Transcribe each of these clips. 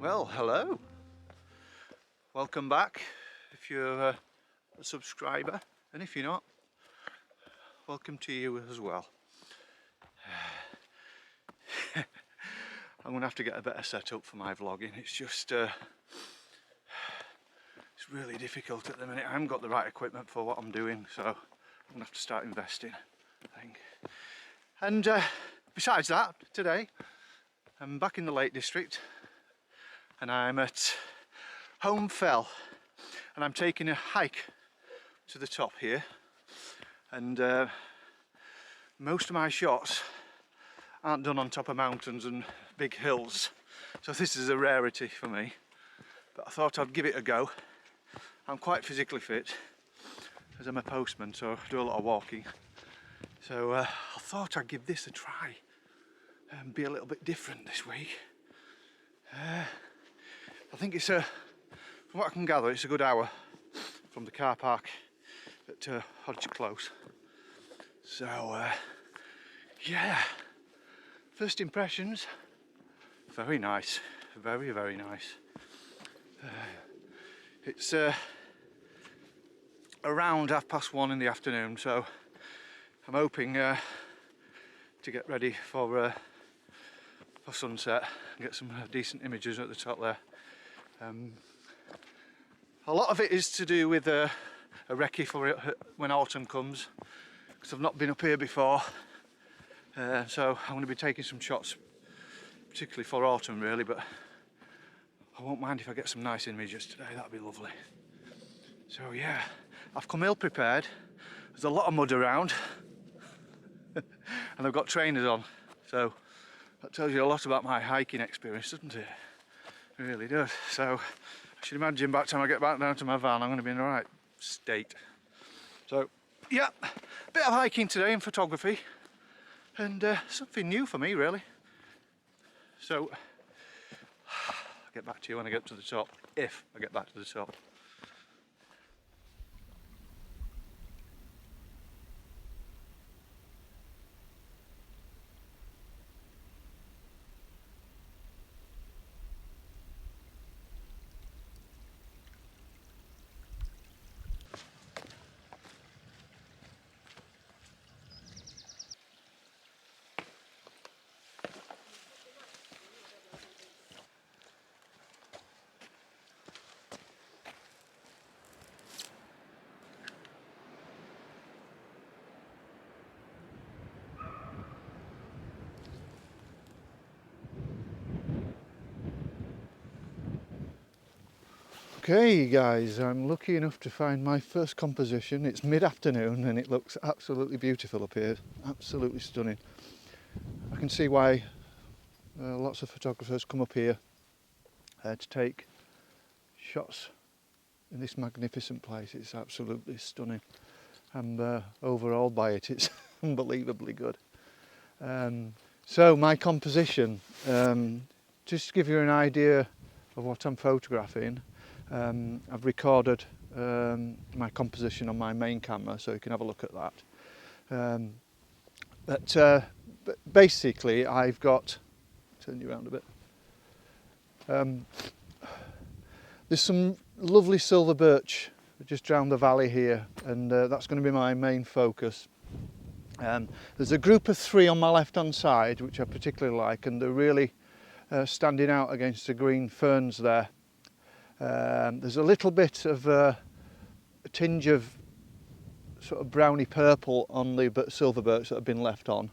Well, hello. Welcome back if you're a subscriber, and if you're not, welcome to you as well. I'm going to have to get a better setup for my vlogging. It's just it's really difficult at the minute. I haven't got the right equipment for what I'm doing, so I'm going to have to start investing, I think. And besides that, today I'm back in the Lake District and I'm at Home Fell, and I'm taking a hike to the top here, and most of my shots aren't done on top of mountains and big hills, so this is a rarity for me, but I thought I'd give it a go. I'm quite physically fit as I'm a postman, so I do a lot of walking, so I thought I'd give this a try and be a little bit different this week. I think it's from what I can gather, it's a good hour from the car park at Hodge Close. So yeah, first impressions, very nice, very nice. It's around 1:30 in the afternoon, so I'm hoping to get ready for sunset and get some decent images at the top there. A lot of it is to do with a recce for when autumn comes, because I've not been up here before, so I'm going to be taking some shots particularly for autumn really, but I won't mind if I get some nice images today. That'd be lovely. So yeah, I've come ill prepared. There's a lot of mud around and I've got trainers on, so that tells you a lot about my hiking experience, doesn't it? It really does. So I should imagine by the time I get back down to my van I'm going to be in the right state. So yeah, a bit of hiking today and photography, and something new for me really. So I'll get back to you when I get to the top, if I get back to the top. Okay guys, I'm lucky enough to find my first composition. It's mid-afternoon and it looks absolutely beautiful up here, absolutely stunning. I can see why lots of photographers come up here to take shots in this magnificent place. It's absolutely stunning, and overawed by it. It's unbelievably good. So my composition, just to give you an idea of what I'm photographing, I've recorded my composition on my main camera, so you can have a look at that. But basically I've got, turn you around a bit, there's some lovely silver birch just down the valley here, and that's going to be my main focus. There's a group of 3 on my left hand side which I particularly like, and they're really standing out against the green ferns there. There's a little bit of a tinge of sort of browny purple on the silver birch that have been left on,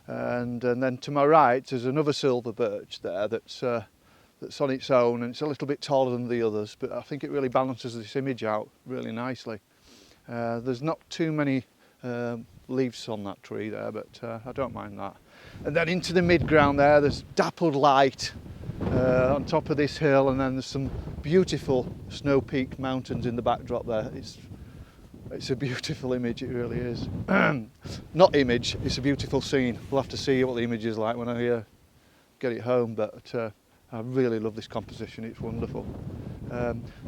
and then to my right there's another silver birch there that's on its own, and it's a little bit taller than the others, but I think it really balances this image out really nicely. There's not too many leaves on that tree there, but I don't mind that. And then into the mid-ground there's dappled light on top of this hill, and then there's some beautiful snow-peaked mountains in the backdrop there. It's a beautiful image, it really is. Not image, it's a beautiful scene. We'll have to see what the image is like when I get it home, but I really love this composition, it's wonderful.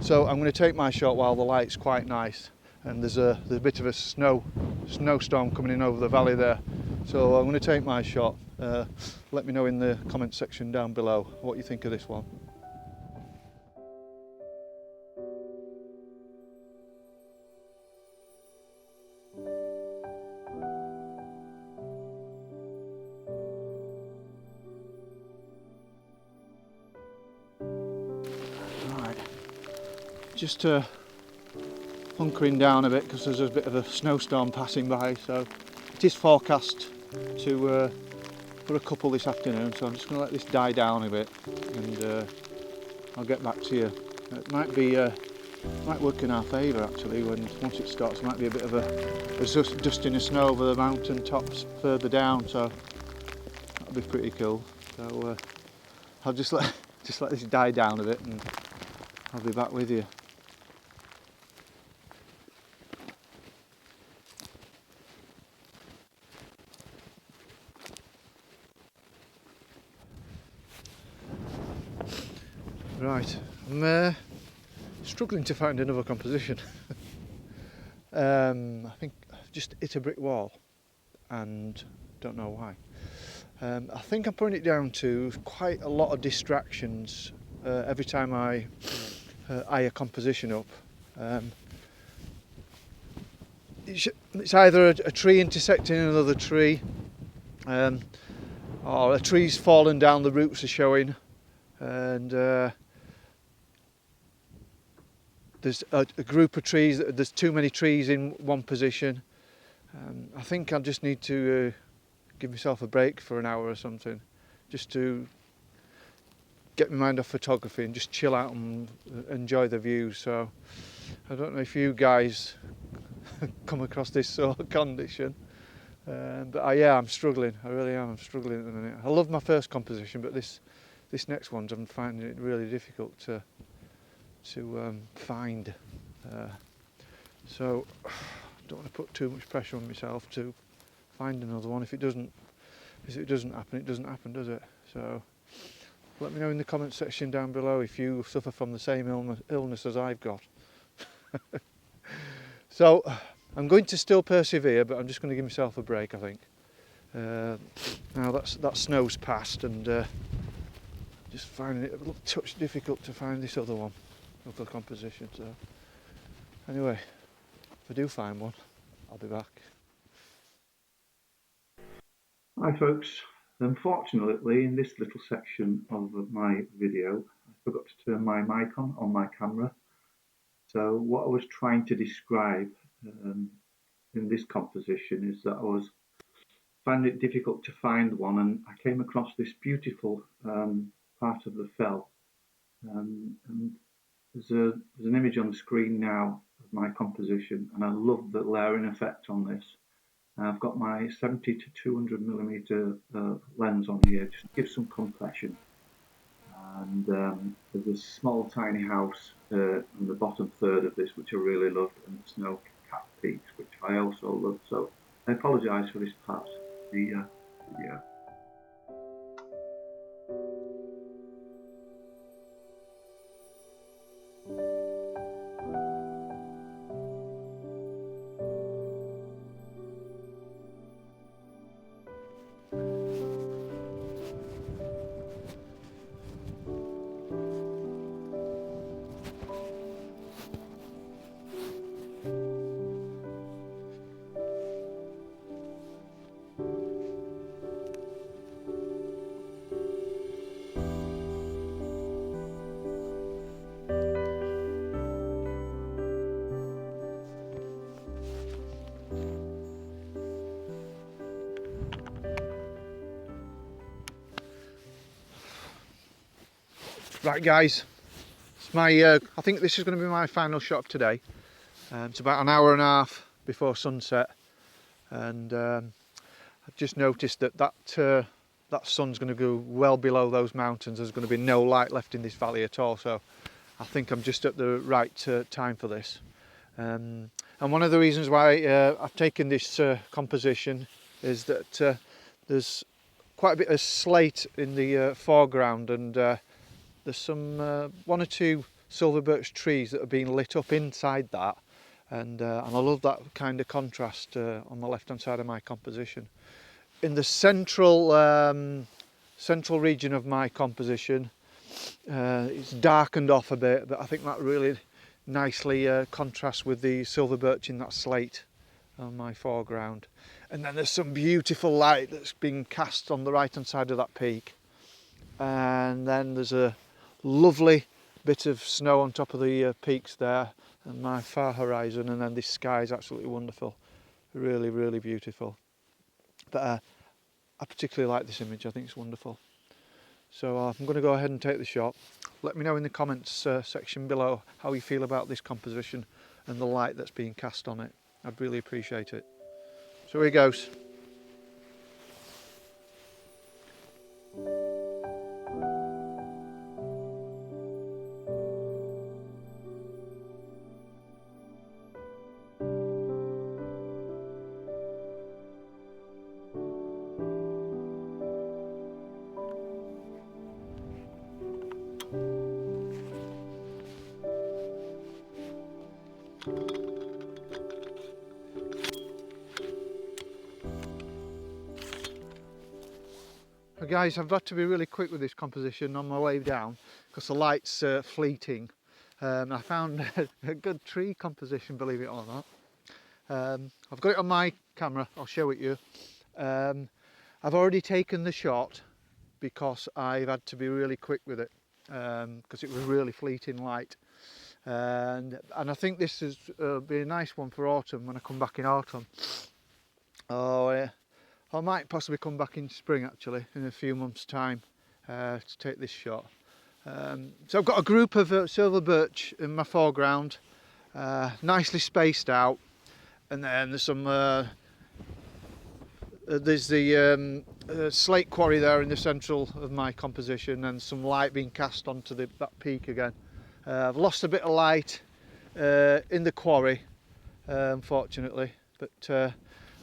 So I'm going to take my shot while the light's quite nice, and there's a bit of a snowstorm coming in over the valley there. So I'm going to take my shot. Let me know in the comment section down below what you think of this one. just hunkering down a bit because there's a bit of a snowstorm passing by, so it is forecast to for a couple this afternoon, so I'm just going to let this die down a bit and I'll get back to you. It might work in our favour actually. Once it starts, it might be a bit of a dusting of snow over the mountain tops further down, so that'll be pretty cool. So I'll just let this die down a bit and I'll be back with you. Right, I'm struggling to find another composition. I think I've just hit a brick wall and don't know why. I think I'm putting it down to quite a lot of distractions every time I eye a composition up. It's either a tree intersecting another tree, or a tree's fallen down, the roots are showing, and there's a group of trees, there's too many trees in one position. I think I just need to give myself a break for an hour or something, just to get my mind off photography and just chill out and enjoy the view. So I don't know if you guys come across this sort of condition, but yeah, I'm struggling. I really am. I'm struggling at the minute. I love my first composition, but this next one I'm finding it really difficult to find. So I don't want to put too much pressure on myself to find another one. If it doesn't happen, it doesn't happen, does it? So let me know in the comment section down below if you suffer from the same illness as I've got. So I'm going to still persevere, but I'm just going to give myself a break, I think. Now that snow's passed, and just finding it a little touch difficult to find this other composition. So anyway, if I do find one, I'll be back. Hi folks, unfortunately in this little section of my video I forgot to turn my mic on my camera. So what I was trying to describe in this composition is that I was finding it difficult to find one, and I came across this beautiful part of the fell, and there's an image on the screen now of my composition, and I love the layering effect on this. I've got my 70 to 200 millimeter lens on here just to give some compression, and there's a small tiny house in the bottom third of this which I really loved, and the snow-capped peaks which I also love. So I apologise for this part of the video. Right guys, it's my I think this is going to be my final shot of today. It's about an hour and a half before sunset, and I've just noticed that sun's going to go well below those mountains. There's going to be no light left in this valley at all, so I think I'm just at the right time for this. And one of the reasons why I've taken this composition is that there's quite a bit of slate in the foreground, and there's some one or two silver birch trees that are being lit up inside that, and I love that kind of contrast on the left hand side of my composition. In the central region of my composition, it's darkened off a bit, but I think that really nicely contrasts with the silver birch in that slate on my foreground. And then there's some beautiful light that's been cast on the right hand side of that peak, and then there's a lovely bit of snow on top of the peaks there and my far horizon, and then this sky is absolutely wonderful, really, really beautiful. But I particularly like this image, I think it's wonderful. So I'm going to go ahead and take the shot. Let me know in the comments section below how you feel about this composition and the light that's being cast on it. I'd really appreciate it. So here goes. So guys, I've got to be really quick with this composition on my way down because the light's fleeting. I found a good tree composition, believe it or not. I've got it on my camera, I'll show it you. I've already taken the shot because I've had to be really quick with it because it was really fleeting light. And I think this is be a nice one for autumn when I come back in autumn. Oh, yeah. I might possibly come back in spring actually, in a few months' time to take this shot. So I've got a group of silver birch in my foreground, nicely spaced out, and then there's some there's the slate quarry there in the central of my composition, and some light being cast onto that peak again. I've lost a bit of light in the quarry, unfortunately, but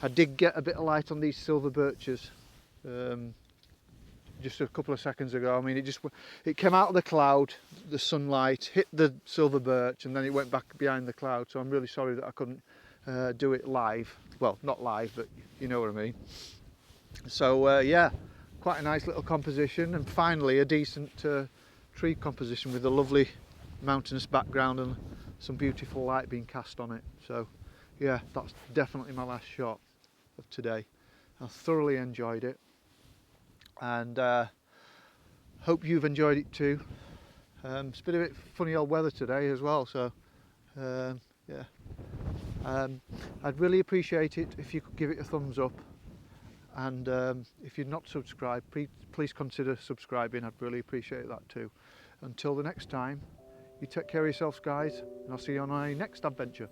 I did get a bit of light on these silver birches just a couple of seconds ago. I mean, it came out of the cloud, the sunlight hit the silver birch, and then it went back behind the cloud. So I'm really sorry that I couldn't do it live. Well, not live, but you know what I mean. So yeah, quite a nice little composition, and finally a decent tree composition with a lovely mountainous background and some beautiful light being cast on it. So yeah, that's definitely my last shot of today. I thoroughly enjoyed it, and hope you've enjoyed it too. It's been a bit funny old weather today as well, so yeah. I'd really appreciate it if you could give it a thumbs up, and if you're not subscribed, please consider subscribing. I'd really appreciate that too. Until the next time, you take care of yourselves guys, and I'll see you on my next adventure.